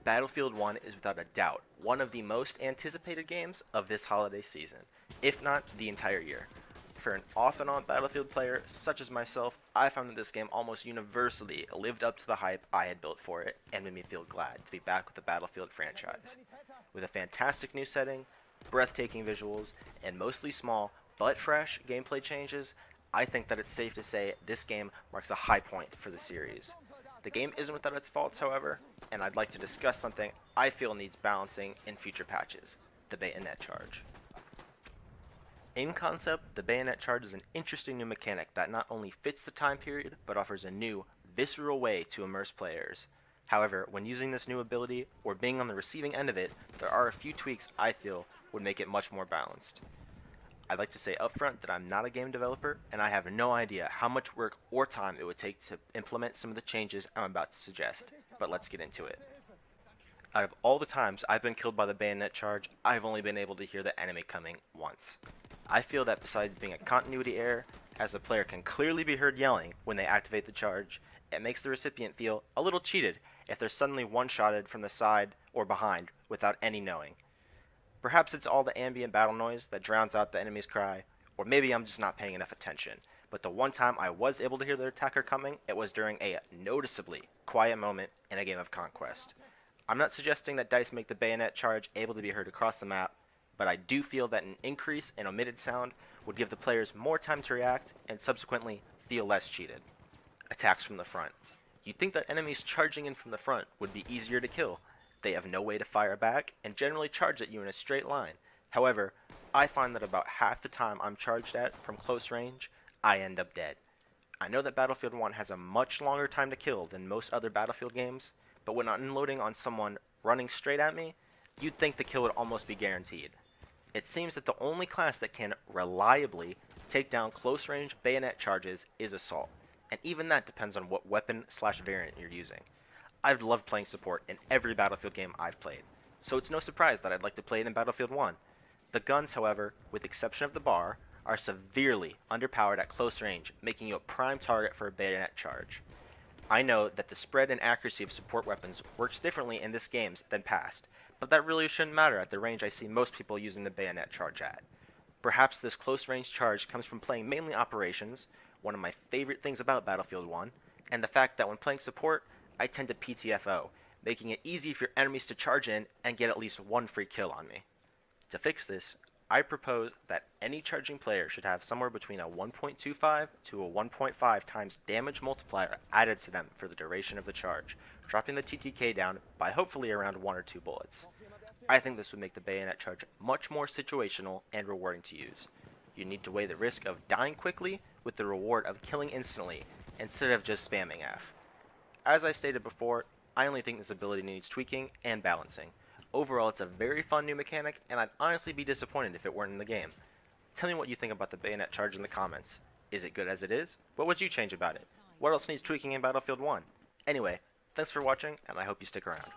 Battlefield 1 is without a doubt one of the most anticipated games of this holiday season, if not the entire year. For an off and on Battlefield player such as myself, I found that this game almost universally lived up to the hype I had built for it and made me feel glad to be back with the Battlefield franchise. With a fantastic new setting, breathtaking visuals, and mostly small but fresh gameplay changes, I think that it's safe to say this game marks a high point for the series. The game isn't without its faults, however, and I'd like to discuss something I feel needs balancing in future patches: the bayonet charge. In concept, the bayonet charge is an interesting new mechanic that not only fits the time period, but offers a new, visceral way to immerse players. However, when using this new ability, or being on the receiving end of it, there are a few tweaks I feel would make it much more balanced. I'd like to say upfront that I'm not a game developer, and I have no idea how much work or time it would take to implement some of the changes I'm about to suggest, but let's get into it. Out of all the times I've been killed by the bayonet charge, I've only been able to hear the enemy coming once. I feel that besides being a continuity error, as the player can clearly be heard yelling when they activate the charge, it makes the recipient feel a little cheated if they're suddenly one-shotted from the side or behind without any knowing. Perhaps it's all the ambient battle noise that drowns out the enemy's cry, or maybe I'm just not paying enough attention, but the one time I was able to hear their attacker coming, it was during a noticeably quiet moment in a game of Conquest. I'm not suggesting that DICE make the bayonet charge able to be heard across the map, but I do feel that an increase in omitted sound would give the players more time to react and subsequently feel less cheated. Attacks from the front. You'd think that enemies charging in from the front would be easier to kill. They have no way to fire back and generally charge at you in a straight line. However, I find that about half the time I'm charged at from close range, I end up dead. I know that Battlefield 1 has a much longer time to kill than most other Battlefield games, but when unloading on someone running straight at me, you'd think the kill would almost be guaranteed. It seems that the only class that can reliably take down close-range bayonet charges is Assault, and even that depends on what weapon/variant you're using. I've loved playing support in every Battlefield game I've played, so it's no surprise that I'd like to play it in Battlefield 1. The guns, however, with the exception of the bar, are severely underpowered at close range, making you a prime target for a bayonet charge. I know that the spread and accuracy of support weapons works differently in this game than past, but that really shouldn't matter at the range I see most people using the bayonet charge at. Perhaps this close range charge comes from playing mainly operations, one of my favorite things about Battlefield 1, and the fact that when playing support, I tend to PTFO, making it easy for enemies to charge in and get at least one free kill on me. To fix this, I propose that any charging player should have somewhere between a 1.25 to a 1.5 times damage multiplier added to them for the duration of the charge, dropping the TTK down by hopefully around 1 or 2 bullets. I think this would make the bayonet charge much more situational and rewarding to use. You need to weigh the risk of dying quickly with the reward of killing instantly, instead of just spamming F. As I stated before, I only think this ability needs tweaking and balancing. Overall, it's a very fun new mechanic, and I'd honestly be disappointed if it weren't in the game. Tell me what you think about the bayonet charge in the comments. Is it good as it is? What would you change about it? What else needs tweaking in Battlefield 1? Anyway, thanks for watching, and I hope you stick around.